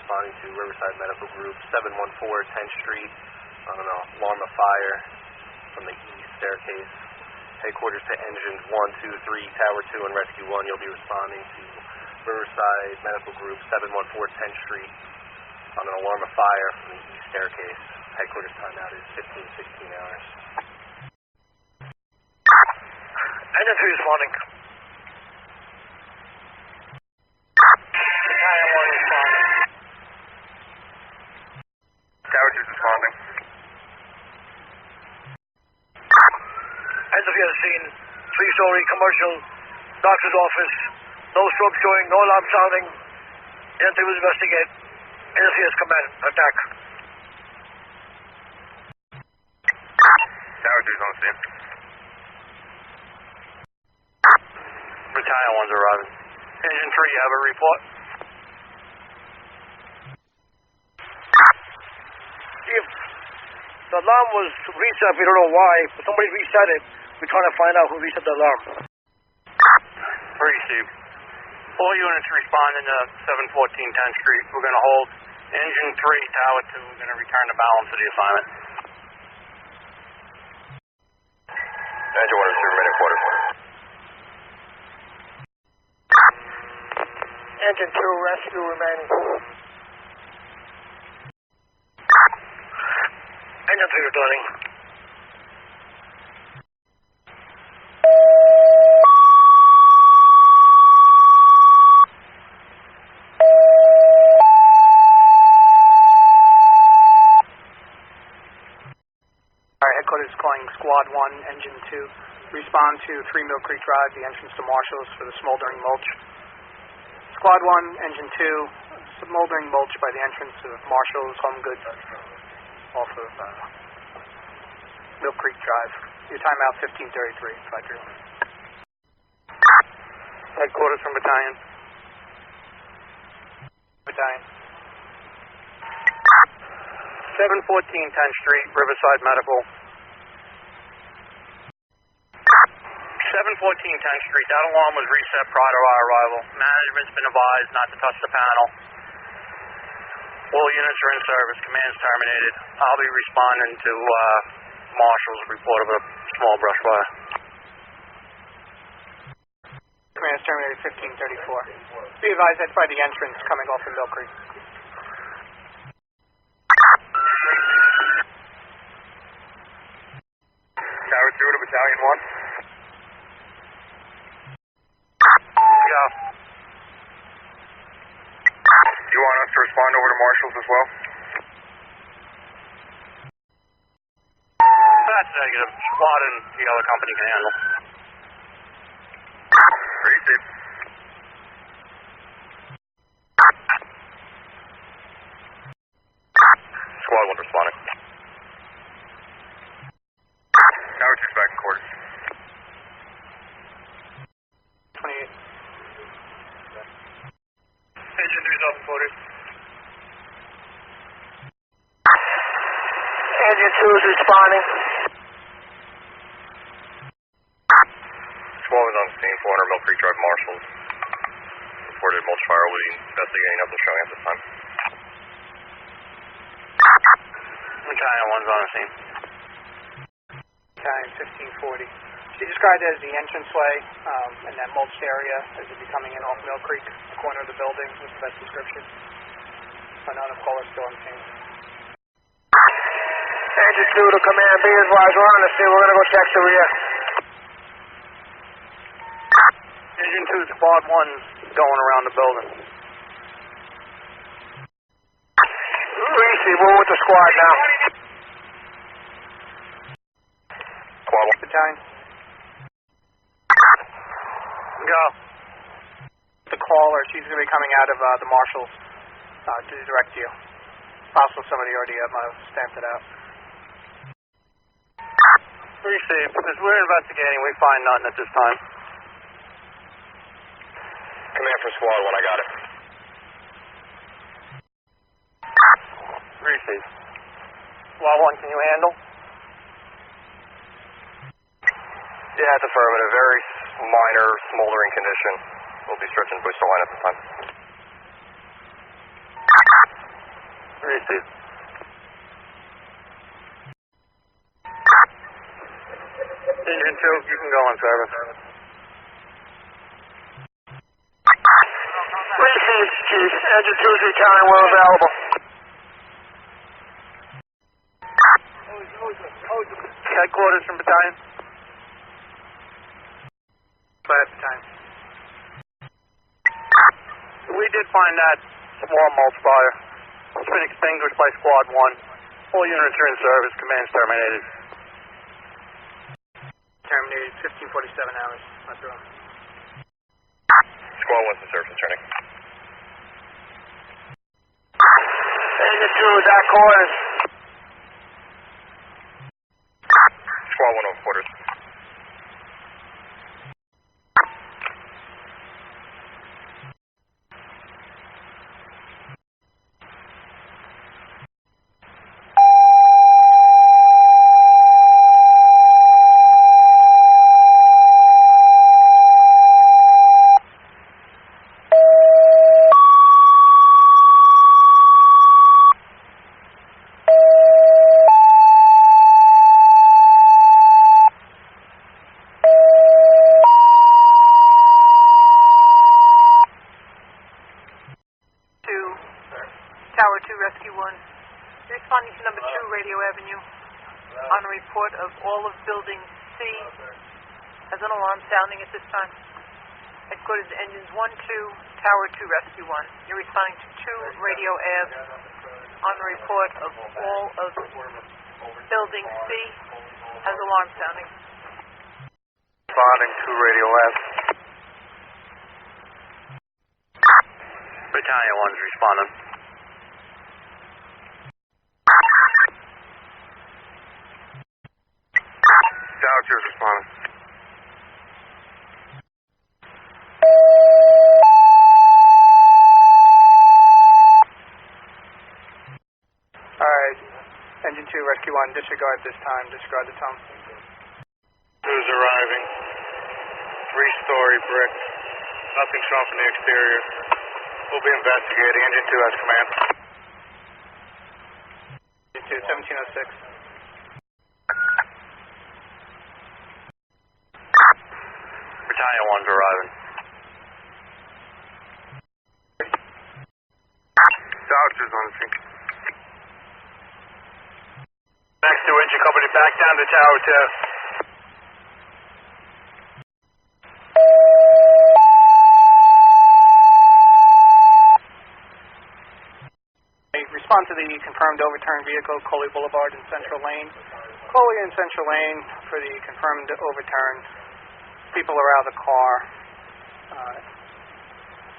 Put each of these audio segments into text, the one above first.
responding to Riverside Medical Group, 714 10th Street, on an alarm of fire from the east staircase. Headquarters to engines 1, 2, 3, Tower 2, and Rescue 1. You'll be responding to Riverside Medical Group, 714 10th Street, on an alarm of fire from the east staircase. Headquarters timeout is 15-16 hours. Engine 3 responding. Battalion 1 responding. Tower 2 responding. Engine 3 at the scene. 3-story commercial. Doctor's office. No strobe showing. No alarm sounding. Engine 3 will investigate. Engine 3 has command. Attack. Tower 2 is on the scene. Battalion 1's arriving. Engine 3, you have a report? If the alarm was reset, we don't know why, but somebody reset it. We're trying to find out who reset the alarm. Received. All units responding to 714 10th Street. We're going to hold Engine 3, Tower 2. We're going to return the balance of the assignment. Engine 1 is to remain at quarters. Engine 2, rescue remaining. Engine 3 returning. Headquarters calling Squad 1, Engine 2. Respond to 3 Millcreek Drive, the entrance to Marshall's for the Smoldering Mulch. Squad 1, Engine 2, Smoldering Mulch by the entrance of Marshall's Home Goods off of Millcreek Drive. Your timeout 15:33, 531. Headquarters from Battalion. Battalion. 714 10th Street, Riverside Medical. 714 10th Street, that alarm was reset prior to our arrival. Management's been advised not to touch the panel. All units are in service. Command's terminated. I'll be responding to Marshall's report of a small brush fire. Command's terminated 15:34. Be advised that's by the entrance coming off of Millcreek. Tower 2 to Battalion 1. Go. You want us to respond over to Marshall's as well? That's negative. Squad and the other company can handle. Received. Squad 1 responding. Tower 2's back in quarters. 28. Engine 3 is off quarters. Engine 2 is responding. Squad is on the scene, 400 Millcreek Drive, Marshall's. Reported mulch fire. Will be investigating. Nothing showing at this time. Battalion 1's on the scene. Battalion 1540. She described it as the entranceway in that mulched area as you'd be coming in off Millcreek, the corner of the building was the best description. Unknown caller still on scene. Engine 2 to command. Be advised, we're on the scene. We're going to go check the rear. Engine 2, Squad 1's going around the building. Receive. We're with the squad now. Squad 1. Battalion. Go. The caller, she's going to be coming out of the Marshalls to direct you. Possible somebody already might have stamped it out. Received. As we're investigating, we find nothing at this time. Command for Squad 1, I got it. Received. Squad 1, can you handle? Yeah, it's affirmative. Very minor smoldering condition. We'll be stretching booster line at this time. Receive. Engine 2, you can go on service. Receive, Chief. Engine 2 is retiring. We're available. Headquarters from battalion. Fire battalion. We did find that small mulch fire. It's been extinguished by Squad 1. All units are in service. Command's terminated. Terminated 1547 hours. That's wrong. Squad 1's in service, returning. Engine 2 is at quarters. Squad 1 over quarters. Tower 2, Rescue 1. You're responding to number 2, Radio Avenue, on a report of all of Building C has an alarm sounding at this time. Headquarters engines 1, 2, Tower 2, Rescue 1. You're responding to 2, Radio Ave, on a report of all of Building C has alarm sounding. Responding to Radio Ave. Battalion 1's responding. Tower 2 is responding. Alright. Engine 2, Rescue 1, disregard this time. Disregard the tone. Who's arriving? 3-story brick. Nothing shown from the exterior. We'll be investigating. Engine 2 has command. Engine 2, 1706. Battalion 1's arriving. Tower 2's on the scene. Next to engine company, back down to Tower 2. Respond to the confirmed overturned vehicle, Koelle Boulevard and Central Lane. Koelle and Central Lane for the confirmed overturned. People are out of the car.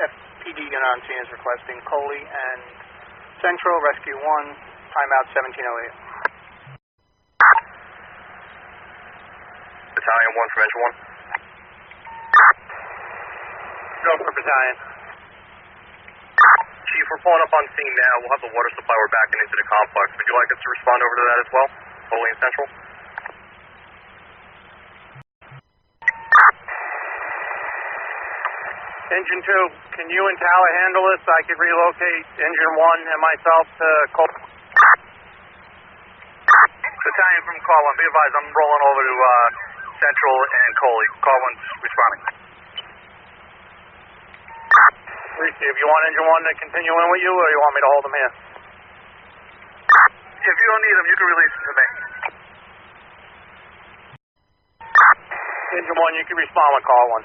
FPD unit on scene is requesting Koelle and Central, Rescue 1, timeout 1708. Battalion 1 from engine 1. Go for battalion. Chief, we're pulling up on scene now. We'll have the water supply. We're backing into the complex. Would you like us to respond over to that as well? Koelle and Central? Engine 2, can you and Tower handle this? I could relocate Engine 1 and myself to Koelle. Battalion from Call 1, be advised, I'm rolling over to Central and Koelle. Call 1's responding. Receive. You want Engine 1 to continue in with you, or you want me to hold them here? If you don't need them, you can release them to me. Engine 1, you can respond with Call 1.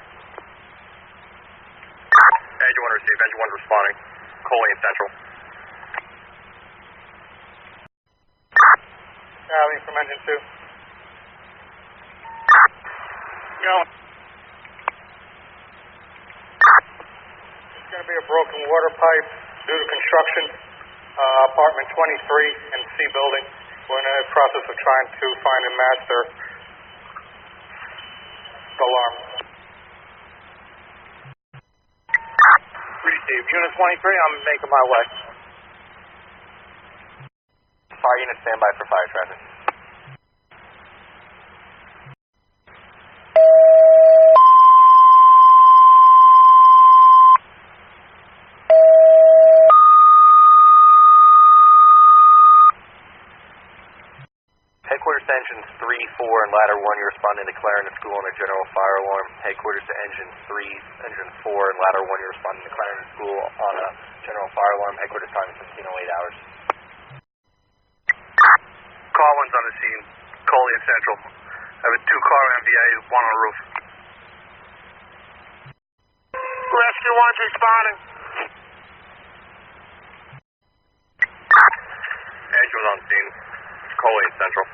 Engine 1 received. Engine 1 responding. Koelle and Central. Rally from Engine 2. Go. There's going to be a broken water pipe due to construction. Apartment 23 in C building. We're in the process of trying to find and match their alarm. Receive. Unit 23, I'm making my way. Fire unit standby for fire traffic. to engines 3, 4, and ladder 1, you're responding to Clarendon School on a general fire alarm. Headquarters to engine 3, engine 4, and ladder 1, you're responding to Clarendon School on a general fire alarm. Headquarters time is 15:08 hours. Car 1's on the scene, Koelle and Central. I have a 2-car MVA, 1 on the roof. Rescue 1's responding. Engine was on scene. Koelle and Central.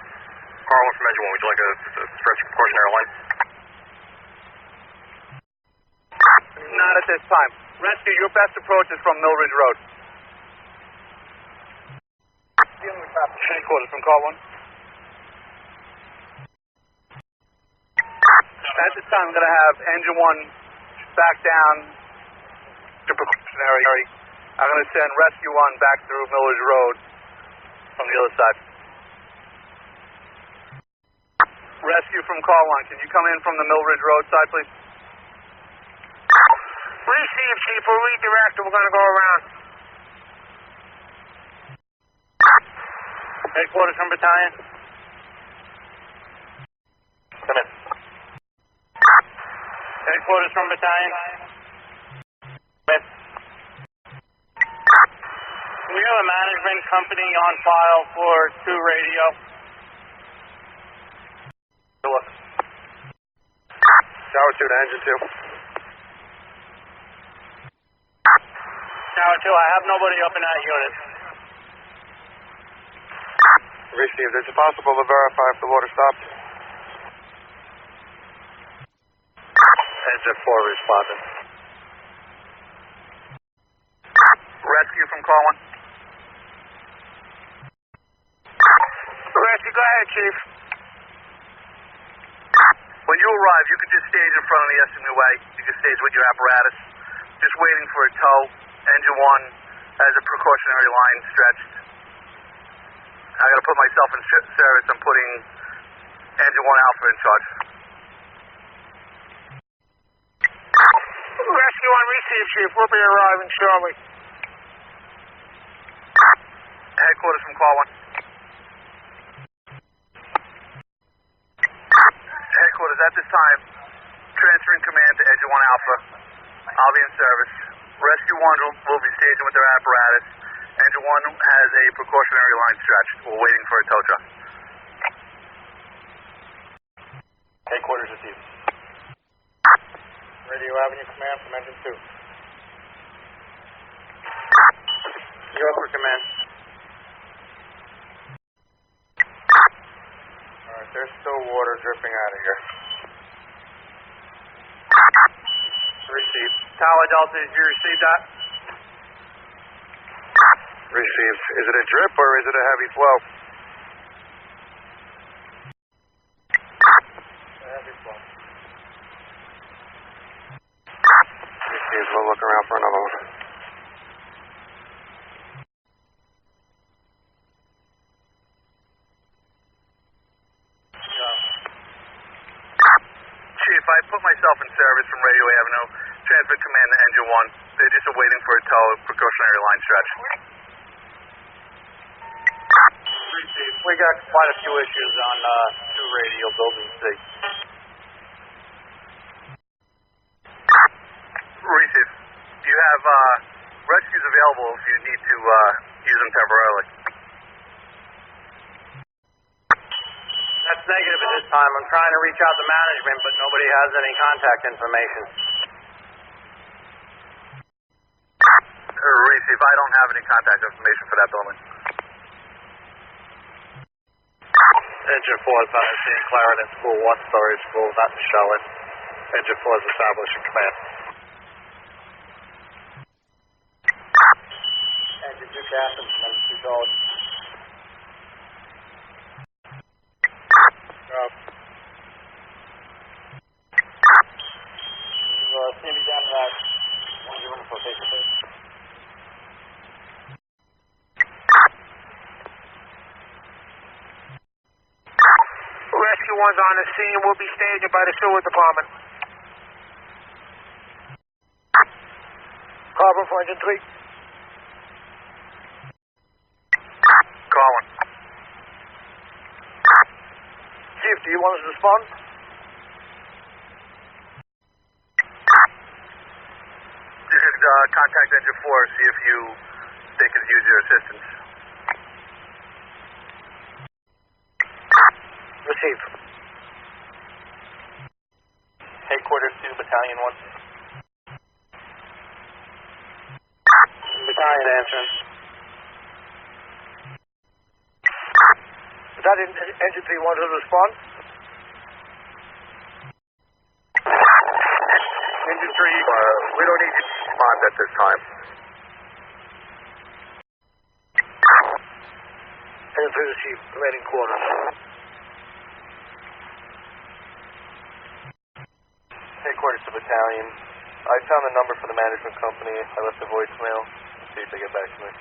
Car 1 from engine 1, would you like a stretch precautionary line? Not at this time. Rescue, your best approach is from Millridge Road. Headquarters from car 1. At this time, I'm going to have engine 1 back down to precautionary. I'm going to send rescue 1 back through Millridge Road from the other side. Rescue from car 1, can you come in from the Millridge Road side, please? Receive, Chief. We'll redirect and we're going to go around. Headquarters from battalion. Come in. Headquarters from battalion. Come in. We have a management company on file for 2 radio. Look. Tower 2 to engine 2. Tower 2, I have nobody up in that unit. Received. Is it possible to verify if the water stopped? Engine 4 responding. Rescue from car 1. Rescue, go ahead, Chief. When you arrive, you can just stage in front of the SMUA. You can stage with your apparatus. Just waiting for a tow. Engine 1 has a precautionary line stretched. I got to put myself in service. I'm putting engine 1 Alpha in charge. Rescue 1, receive, Chief. We'll be arriving shortly. Headquarters from car 1. Headquarters at this time, transferring command to engine 1 Alpha. I'll be in service. Rescue 1 will be staging with their apparatus. Engine 1 has a precautionary line stretched. We're waiting for a tow truck. Headquarters received. Radio Avenue Command from engine 2. You're for command. Alright, there's still water dripping out of here. Received. Tower Delta, did you receive that? Received. Is it a drip or is it a heavy flow? Heavy flow. Received. We'll look around for another one. Chief, I put myself in service from Radio Avenue. Transfer command to engine 1. They're just waiting for a tow, precautionary line stretch. We got quite a few issues on 2 radio building C. Receive. You have rescues available if you need to use them temporarily. That's negative at this time. I'm trying to reach out to management, but nobody has any contact information. Receive. I don't have any contact information for that building. Engine 4 is on scene. Clarendon School, 1-story school, nothing showing. Engine 4 is establishing command. Engine 2 Captain from engine 2 Gold. See me down to that 1 flotation, please. Rescue 1's on the scene. Will be staged by the sewer department. Carbon for engine 3. Calling. Chief, do you want us to respond? You could contact Engine 4, see if they could use your assistance. Received. Headquarters to Battalion 1. Battalion answering. Battalion Engine 3 want to respond? Engine 3, we don't need you to respond at this time. Engine 3 received. Remaining quarters. Headquarters to Battalion. I found the number for the management company. I left a voicemail. Let's see if they get back to me.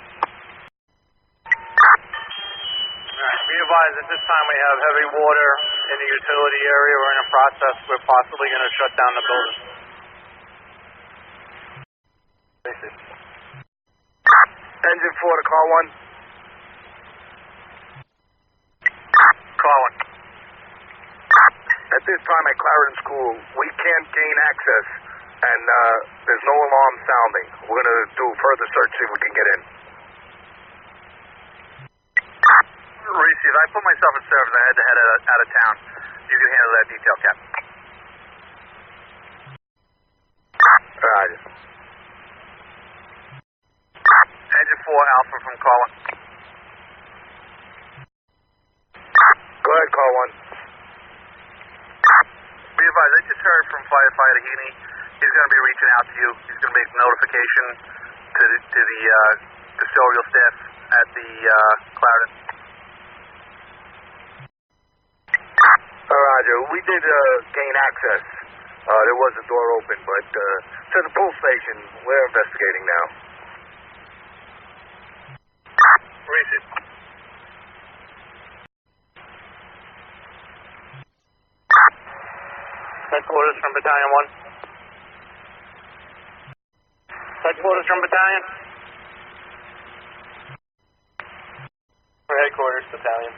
Alright, be advised at this time we have heavy water in the utility area. We're in a process. We're possibly going to shut down the building. Engine 4 to call 1. Call 1. At this time at Clarendon School, we can't gain access, and there's no alarm sounding. We're going to do further search, see if we can get in. Receive. I put myself in service. I had to head out of town. You can handle that detail, Captain. Roger. Engine 4 Alpha from call 1. Go ahead, call 1. Be advised, I just heard from Firefighter Heaney. He's going to be reaching out to you. He's going to make notification to the custodial staff at the Clarendon. Roger. We did gain access. There was a door open, but to the pull station, we're investigating now. Receive. Headquarters from Battalion 1. Headquarters from Battalion. For headquarters, Battalion.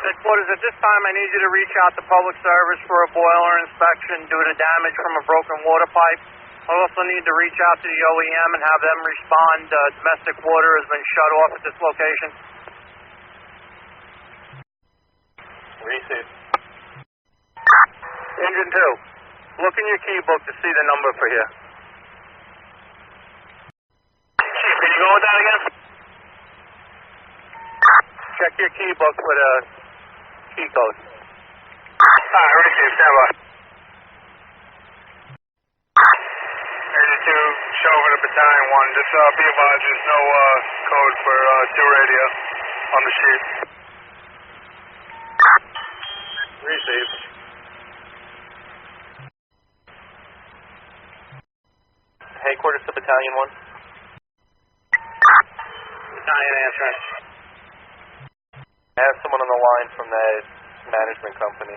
Headquarters, at this time I need you to reach out to public service for a boiler inspection due to damage from a broken water pipe. I also need to reach out to the OEM and have them respond. Domestic water has been shut off at this location. Receive. Engine 2, look in your key book to see the number for here. Chief, can you go with that again? Check your key book for the key code. Alright, receive. Stand by. Engine 2, show over to Battalion 1. Just be advised, there's no code for 2 radio on the sheet. Receive. Headquarters to Battalion 1. Battalion answering. I have someone on the line from that management company.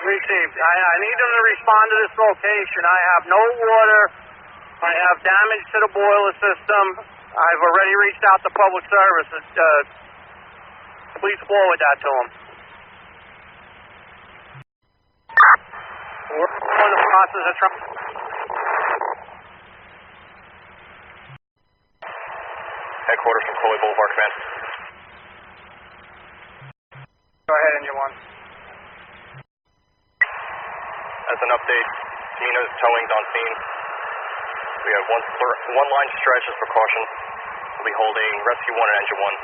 Received. I need them to respond to this location. I have no water. I have damage to the boiler system. I've already reached out to public services. Please forward that to them. We're in the process of trying. Headquarters from Koelle Boulevard, Command. Go ahead, Engine 1. As an update, Tina's towing's on scene. We have one line stretch as precaution. We'll be holding Rescue 1 and Engine 1.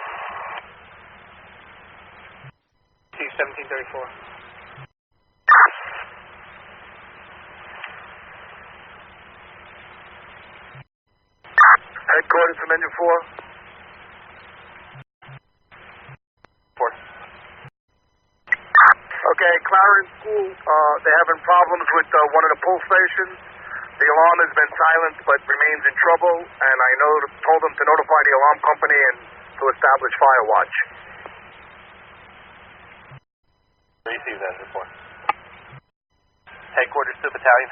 T-1734. Headquarters from Engine 4. Okay, Clarendon School, they're having problems with one of the pull stations. The alarm has been silenced but remains in trouble, and I told them to notify the alarm company and to establish fire watch. Receive that report. Headquarters to Battalion.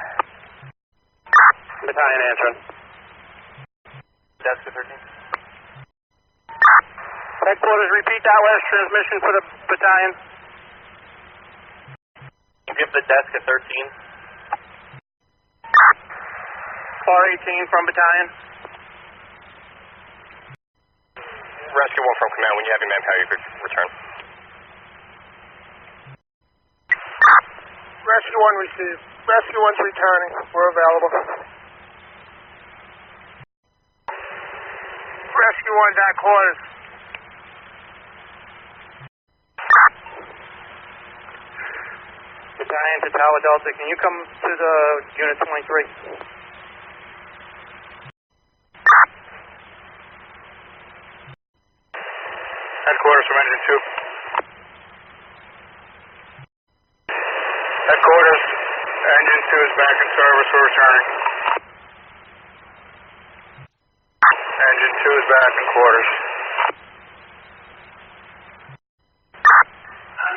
Battalion answering. Desk 13. Headquarters, repeat that last transmission for the battalion. Give the desk a 13. Car 18 from battalion. Rescue 1 from command. When you have your manpower, you could return. Rescue 1 received. Rescue 1's returning. We're available. Rescue 1's at quarters. Battalion to Tower Delta, can you come to the Unit 23? Headquarters from Engine 2. Headquarters, Engine 2 is back in service. We're returning. Engine 2 is back in quarters.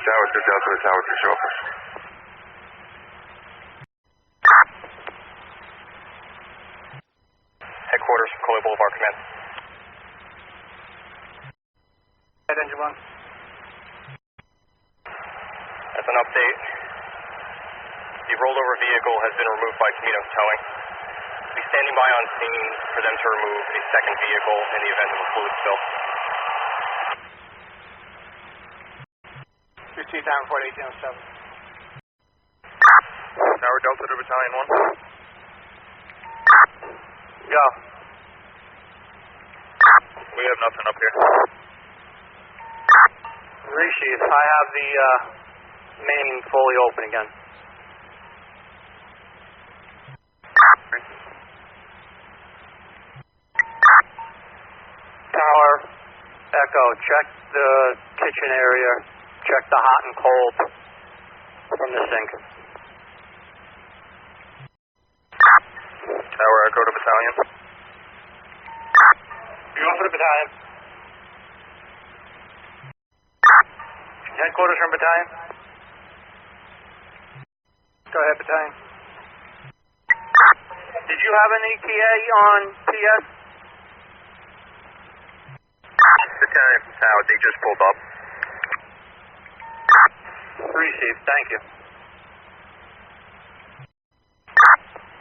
Tower 2 Delta to Tower 2 Secaucus. Headquarters from Koelle Boulevard, command. Engine 1. As an update, the rollover vehicle has been removed by Camino's towing. Be standing by on scene for them to remove a second vehicle in the event of a fluid spill. Received down report 1807. Tower Delta to Battalion 1. Go. We have nothing up here. Resheath, I have the main fully open again. Tower, Echo, check the kitchen area, check the hot and cold from the sink. Tower Echo to Battalion. You go for the battalion. Headquarters from battalion. Go ahead, battalion. Did you have an ETA on PS? Battalion from Tower, they just pulled up. Received, thank you.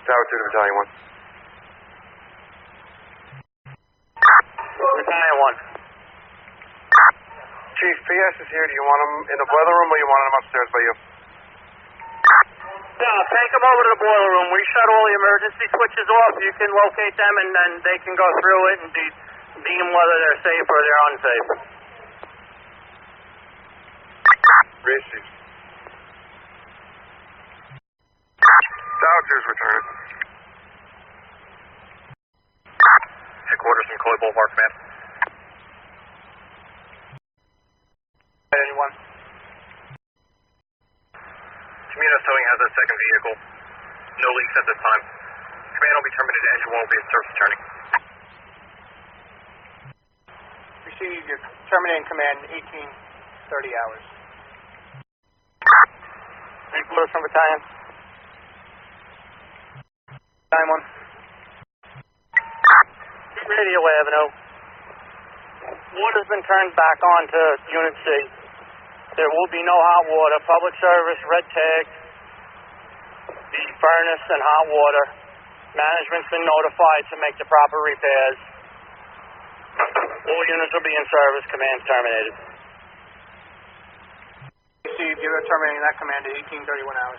Tower 2 to Battalion 1. Battalion 1. Chief, PS is here. Do you want him in the boiler room or you want him upstairs by you? No, take them over to the boiler room. We shut all the emergency switches off. You can locate them and then they can go through it and deem whether they're safe or they're unsafe. Received. Tower 2 is returning. Headquarters from Koelle Boulevard, command. Anyone? Camino's towing has a second vehicle. No leaks at this time. Command will be terminated. Engine 1 will be in service returning. Received. You're terminating command in 30 hours. Headquarters from battalion. Battalion 1. Radio Avenue. Water's been turned back on to Unit C. There will be no hot water. Public service, red tag, the furnace and hot water. Management's been notified to make the proper repairs. All units will be in service. Command's terminated. Received. You're terminating that command at 18:31 hours.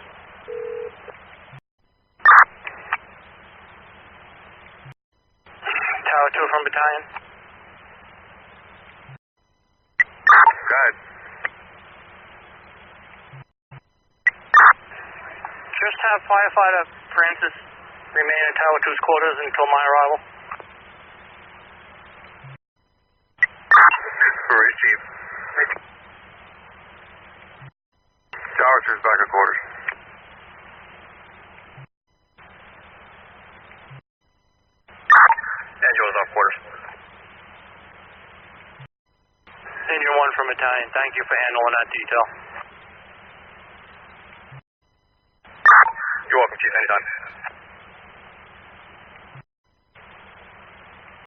Tower 2 from battalion. Go ahead. Just have firefighter Francis remain in Tower 2's quarters until my arrival. Received. Tower 2 is back at quarters. Engine is off quarters. Engine 1 from battalion. Thank you for handling that detail. You're welcome, Chief. Anytime.